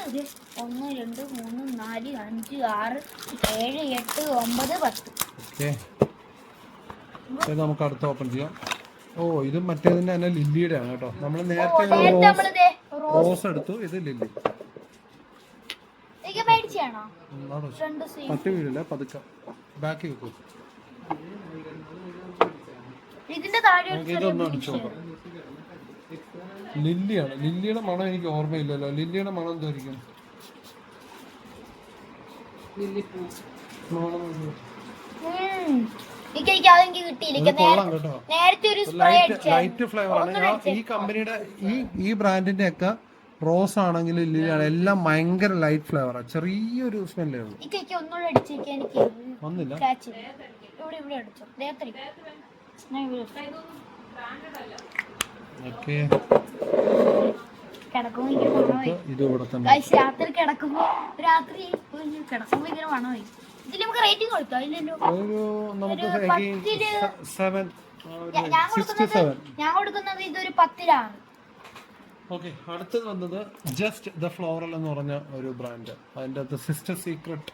1 2 3 4 5 6 7 8 9 10. Okay, ഇത് നമുക്ക് അടുത്ത് ഓപ്പൺ ചെയ്യാം. ഓ, ഇത് മറ്റേതിന്റെ തന്നെ ലില്ലിയുടെ ആണ് കേട്ടോ. നമ്മൾ നേരത്തെ റോസ് എടുത്തു, ഇത് ലില്ലി. പത്ത് വീടില്ല, പതുക്കെ ബാക്കി വെക്കും. ഇതൊന്നും അടിച്ചു നോക്കാം. ലില്ലിയാണ്. ലില്ലിയുടെ മണം എനിക്ക് ഓർമ്മയില്ലല്ലോ. ലില്ലിയുടെ മണം എന്തായിരിക്കും? ലൈറ്റ് ഫ്ലേവർ ആണ്. ഈ കമ്പനിയുടെ ഈ ബ്രാൻഡിന്റെ ഒക്കെ റോസ് ആണെങ്കിലും ലില്ലിയാണ് എല്ലാം ഭയങ്കര ലൈറ്റ് ഫ്ലേവറാ. ചെറിയൊരു സ്മെല്ലേ ഉള്ളൂ. ഒന്നില്ല. ഇത് ഇവിടെ തന്നെ രാത്രി കിടക്കുമ്പോ ഇങ്ങനെ മണമായി. ഇതിൽ നമുക്ക് റേറ്റിംഗ് കൊടുക്കാം. ഞാൻ കൊടുക്കുന്നത് ഇതൊരു 10-ലാണ്. ഓക്കെ, അടുത്തത് വന്നത് ജസ്റ്റ് ദ ഫ്ലോറൽ എന്ന് പറഞ്ഞ ഒരു ബ്രാൻഡ്. അതിൻ്റെ അകത്ത് സിസ്റ്റർ സീക്രട്ട്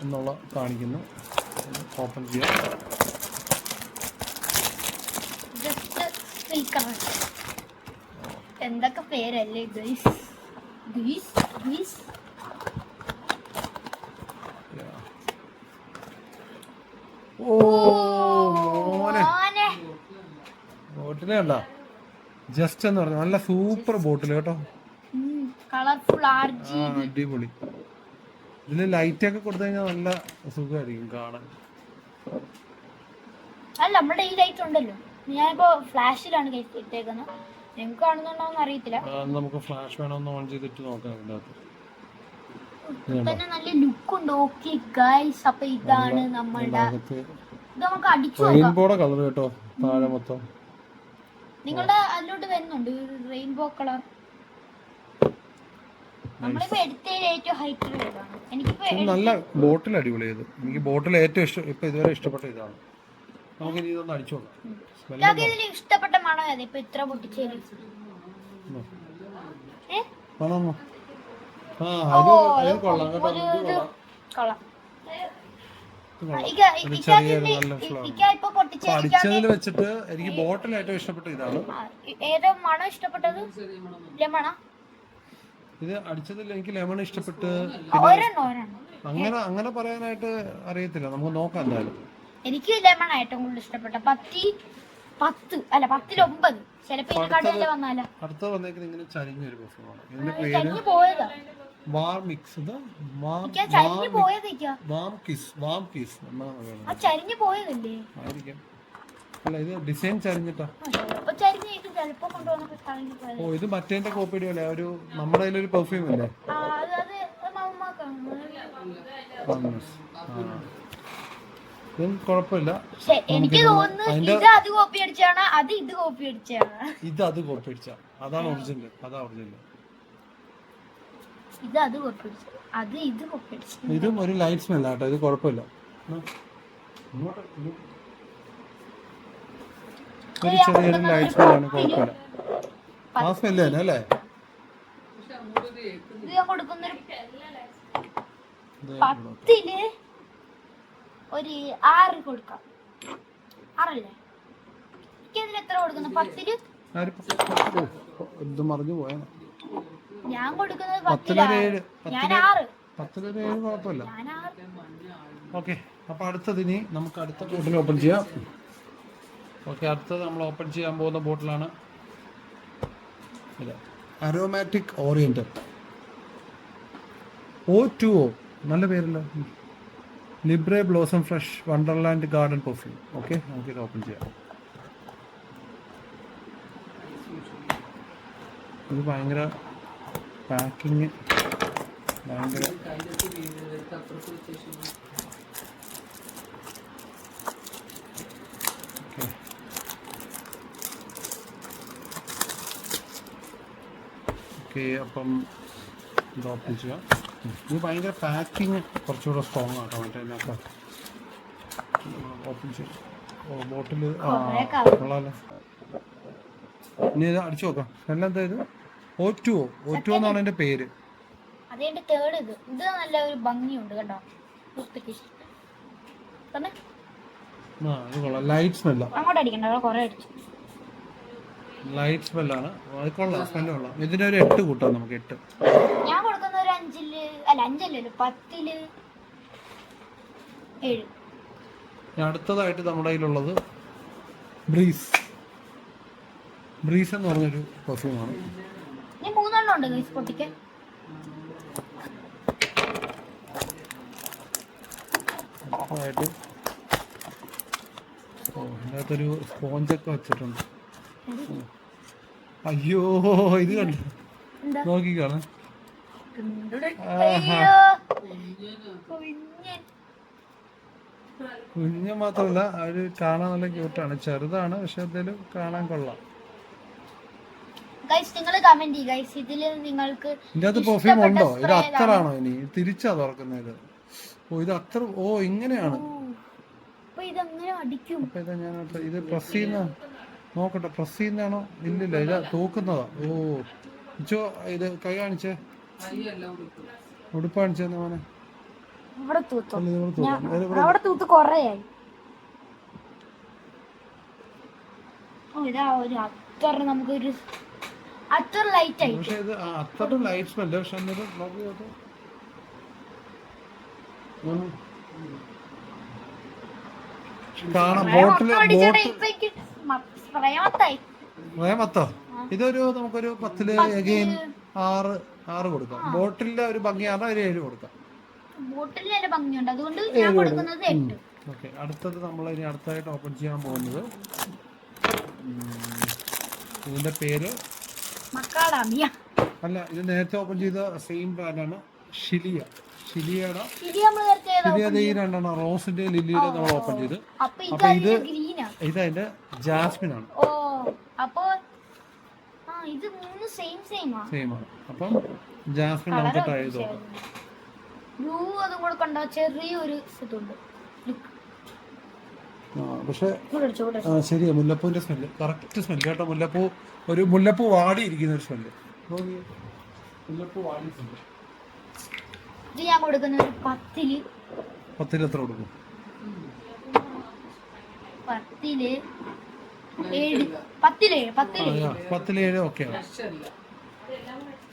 എന്നുള്ള കാണിക്കുന്നു. ഓപ്പൺ ചെയ്യാം. എന്തൊക്കെ പേരല്ലേ ബോട്ടിലെ കണ്ട ജസ്റ്റ് എന്ന് പറഞ്ഞ നല്ല സൂപ്പർ ബോട്ടിൽ കേട്ടോ. കളർഫുൾ അടിപൊളി. ഇതില് ലൈറ്റ് ഒക്കെ കൊടുത്തു കഴിഞ്ഞാൽ നല്ല സുഖമായിരിക്കും കാണാൻ. അല്ല, നമ്മുടെ ഈ ലൈറ്റ് ഉണ്ടല്ലോ, ഞാനിപ്പോ ഫ്ലാഷിലാണ് ഇട്ടേക്കുന്നത്. നിങ്ങൾക്ക് കാണുന്നുണ്ടോന്ന് അറിയത്തില്ല. നമുക്ക് ഫ്ലാഷ് വേണമെന്ന് ഓൺ ചെയ്തിട്ട് നോക്കാം. തന്നെ നല്ല ലുക്ക് ഉണ്ട്. ഓക്കെ ഗൈസ്, അപ്പൊ ഇതാണ് നമ്മളുടെ. ഇത് നമുക്ക് അടിച്ചു റെയിൻബോയുടെ കളർ കേട്ടോ. താഴെ മൊത്തം നിങ്ങളുടെ അതിലോട്ട് വരുന്നുണ്ട് റെയിൻബോ കളർ. നമ്മളിപ്പോ എടുത്തതിൽ ഏറ്റവും ഹൈറ്റ് വരുന്നതാണ്. എനിക്കിപ്പോ നല്ല ബോട്ടിൽ അടിപൊളിയത്. എനിക്ക് ബോട്ടിൽ ഏറ്റവും ഇഷ്ടം ഇപ്പൊ ഇതുവരെ ഇഷ്ടപ്പെട്ട ഇതാണ്. നമുക്ക് ഇനി ഇതൊന്ന് അടിച്ചു നോക്കാം. ഇതിൽ ഇഷ്ടപ്പെട്ട മണം ഏതാ ഇപ്പൊ ഇത്ര പൊട്ടിച്ചേരി? അടിച്ചതിൽ വെച്ചിട്ട് എനിക്ക് ബോട്ടിൽ ഏറ്റവും ഇഷ്ടപ്പെട്ട ഇതാണ്. ഏതോ മണം ഇഷ്ടപ്പെട്ടത്? ലെമണ. ഇത് അടിച്ചതിൽ എനിക്ക് ലെമൺ ഇഷ്ടപ്പെട്ട്. അങ്ങനെ പറയാനായിട്ട് അറിയത്തില്ല, നമുക്ക് നോക്കാം എന്തായാലും. എനിക്ക് ലെമൺ ഏറ്റവും കൂടുതൽ ഇഷ്ടപ്പെട്ട. 10 അല്ല 10-9 ചിലപ്പോ കടയില് വന്നാലോ. അടുത്ത വന്നേക്കുന്നത് ഇങ്ങനെ ചരിഞ്ഞ ഒരു പെർഫ്യൂമാണ്. ഇതിന്റെ പേര് പോയതാ വാം മിക്സ്. വാം കിസ് ആയിരിക്കും. അല്ല, ഇത് ഡിസൈൻ ചരിഞ്ഞിട്ടാ. ഓ, ഇത് മറ്റേന്റെ കോപ്പി അല്ലേ? ഒരു നമ്മുടെ കയ്യിലൊരു പെർഫ്യൂം അല്ലേ? ഇതും കുഴപ്പമില്ല. എനിക്ക് തോന്നുന്നു ഇത് അത് കോപ്പി അടിച്ചാണ്, അത് ഇത് കോപ്പി അടിച്ചാണ്. ഇത് അത് കോപ്പി അടിച്ചാ. അതാണ് ഒറിജിനൽ. അതാ ഒറിജിനൽ. ഇതും ഒരു ലൈറ്റ് സ്മെല്ല കേട്ടോ. ഇത് കുഴപ്പമില്ല. ഒരു ചെറിയൊരു ലൈറ്റ് സ്മെല്ലാണ്, കുഴപ്പമില്ല. ആ സ്മെല്ല് തന്നെ അല്ലേ? ഒരു 6 കൊടുക്കാം. 6 എത്ര കൊടുക്കുന്നു? 10 ഇത് മറിഞ്ഞു പോയാ. ഞാൻ കൊടുക്കുന്നത് 10-7. ഞാൻ 6. 10-7 കുഴപ്പമില്ല. ഓക്കെ, അപ്പൊ അടുത്തതിനി നമുക്ക് അടുത്ത ബോട്ടിൽ ഓപ്പൺ ചെയ്യാം. ഓക്കെ, അടുത്തത് നമ്മൾ ഓപ്പൺ ചെയ്യാൻ പോകുന്ന ബോട്ടിലാണ് അരോമാറ്റിക് ഓറിയന്റൽ O2O. നല്ല പേരല്ലോ. Libre blossom fresh wonderland garden perfume. Okay, നമുക്ക് ഇത് ഓപ്പൺ ചെയ്യാം. ഇത് ഭയങ്കര പാക്കിങ് ഭയങ്കര. ഓക്കെ, അപ്പം ഇത് ഓപ്പൺ ചെയ്യാം. ഇത് ഭയങ്കര പാക്കിങ് കുറച്ചുകൂടെ സ്ട്രോങ് ആട്ടോ മറ്റേ. ഓപ്പൺ ചെയ്യാം. ഓ, ബോട്ടിൽ കൊള്ളാലോ. ഇനി ഇത് അടിച്ചു നോക്കാം. എല്ലാം എന്താ ഇത്? O2O എന്നാണ് എൻ്റെ പേര്. അതേന്റെ തേർഡ് ഇത് നല്ല ഒരു ഭംഗിയുണ്ട് കേട്ടോ. വൃത്തിക്ക് തന്നെ ലൈറ്റ് സ്മെല്ലാണ്. അങ്ങോട്ട് അടിക്കണ്ട, കുറെ അടിച്ചു. ലൈറ്റ് സ്മെല്ലാണ്. അത് കൊള്ളാം, സ്മെല്ല് കൊള്ളാം. ഇതിനൊരു 8 കൂട്ടാം നമുക്ക്. 8 ഞാൻ കൊടുക്കുന്ന ഒരു 5-ല് അല്ല 5-അല്ലല്ലോ 10-ല് 7. അടുത്തതായിട്ട് നമ്മുടെ കയ്യിലുള്ളത് ബ്രീസ് എന്ന് പറഞ്ഞൊരു പെർഫ്യൂമാണ്. ഇനി 3 എണ്ണം ഉണ്ട് ഗൈസ് പൊട്ടിക്ക്. ഇതിനകത്തൊരു സ്പോഞ്ചൊക്കെ വെച്ചിട്ടുണ്ട്. അയ്യോ ഇത് കണ്ടു നോക്കിക്കാണ്. കുഞ്ഞ് മാത്രമല്ല, അത് കാണാൻ നല്ല ക്യൂട്ടാണ്. ചെറുതാണ്, പക്ഷെ എന്തായാലും കാണാൻ കൊള്ളാം. നിങ്ങൾ കമന്റ് ചെയ്യുക ഗൈസ്, ഇതിൽ നിങ്ങൾക്ക് ഇതിന്റെ അകത്ത് പെർഫ്യൂം ഉണ്ടോ? ഇത് അത്തറാണോ? ഇനി തിരിച്ചാ തുറക്കുന്നത്. ഓ ഇത് അത്ര. ഓ ഇങ്ങനെയാണ്. അപ്പൊ ഇതാ ഞാൻ ഇത് പ്രസ് ചെയ്യുന്ന നോക്കട്ടെ. പ്രസ് ചെയ്യുന്നതാണോ? ഇല്ലില്ല, ഇത് തൂക്കുന്നതാ. ഓ ഇച്ചോ ഇത് കൈ കാണിച്ചേ. ഉടുപ്പ് കാണിച്ചെന്ന് മോനെ. പക്ഷെ ഇത് അത്ര ലൈറ്റ് സ്മെല്ല്. പക്ഷെ എന്നിട്ട് നോക്കി നോക്കാം. കാണാം ഇതൊരു നമുക്കൊരു 10-ല് അഗെയിൻ 6 കൊടുക്കാം. ബോട്ടിലിന്റെ ഒരു ഭംഗിയാണ്, ഒരു 7 കൊടുക്കാം. ഓക്കെ, അടുത്തത് നമ്മൾ ഇനി അടുത്തായിട്ട് ഓപ്പൺ ചെയ്യാൻ പോകുന്നത് ഇതിന്റെ പേര് അല്ല, ഇത് നേരത്തെ ഓപ്പൺ ചെയ്ത സെയിം ബ്രാൻഡാണ്. ഷിലിയുടെ ഈ 2 എണ്ണം റോസിന്റെ ലില്ലിയുടെ നമ്മൾ ഓപ്പൺ ചെയ്ത്. അപ്പൊ ഇത് അതിന്റെ ജാസ്മിൻ ആണ്. സെയിം ആണ്. അപ്പം ജാസ്മിൻ നമുക്ക് ട്രൈ ചെയ്ത് നോക്കാം. പക്ഷെ ശരിയാ, മുല്ലപ്പൂവിന്റെ സ്മെല്ല് കറക്റ്റ് സ്മെല്ല് കേട്ടോ. മുല്ലപ്പൂ വാടിയിരിക്കുന്ന ഒരു സ്മെല്ല്. മുല്ലപ്പൂ വാടി സ്മെല്ല്. ഞാൻ കൊടുക്കുന്ന ഒരു 10-ല് 10-ല് എത്ര കൊടുക്കും? 10-ല് 7. 10-ല് 7 ഓക്കെയാണ്.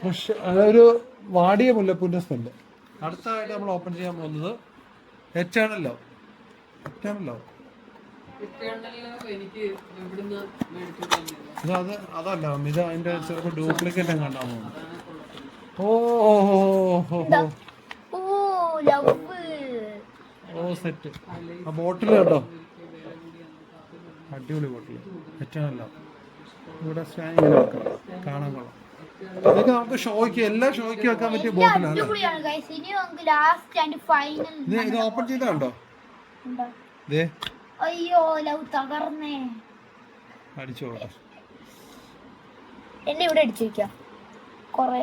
പക്ഷെ അതൊരു വാടിയ മുല്ലപ്പൂവിന്റെ സ്മെല്ല്. അടുത്തതായിട്ട് നമ്മൾ ഓപ്പൺ ചെയ്യാൻ പോകുന്നത് എറ്റേണൽ ലവ്. അതല്ല, ഇത് അതിന്റെ ചിലപ്പോൾ ഡ്യൂപ്ലിക്കേറ്റ് കണ്ടാൽ പോകുന്നു. ഓ സെറ്റ്. ആ ബോട്ടിൽ കേട്ടോ, അടിപൊളി ബോട്ടിൽ. എറ്റേണൽ ലവ് ഇവിടെ സ്റ്റാൻഡ് വെക്കാം, കാണാൻ കൊള്ളാം. ഇതൊക്കെ നമുക്ക് ഷോയ്ക്ക്, എല്ലാ ഷോയ്ക്ക് വെക്കാൻ പറ്റിയ ബോട്ടിലാണ്. ഇത് ഓപ്പൺ ചെയ്തോ? അയ്യോ ലവ് തകർന്നേ. അടിച്ചോട്ടെ, എന്നെ ഇവിടെ അടിച്ചു വെക്കാം. കൊറേ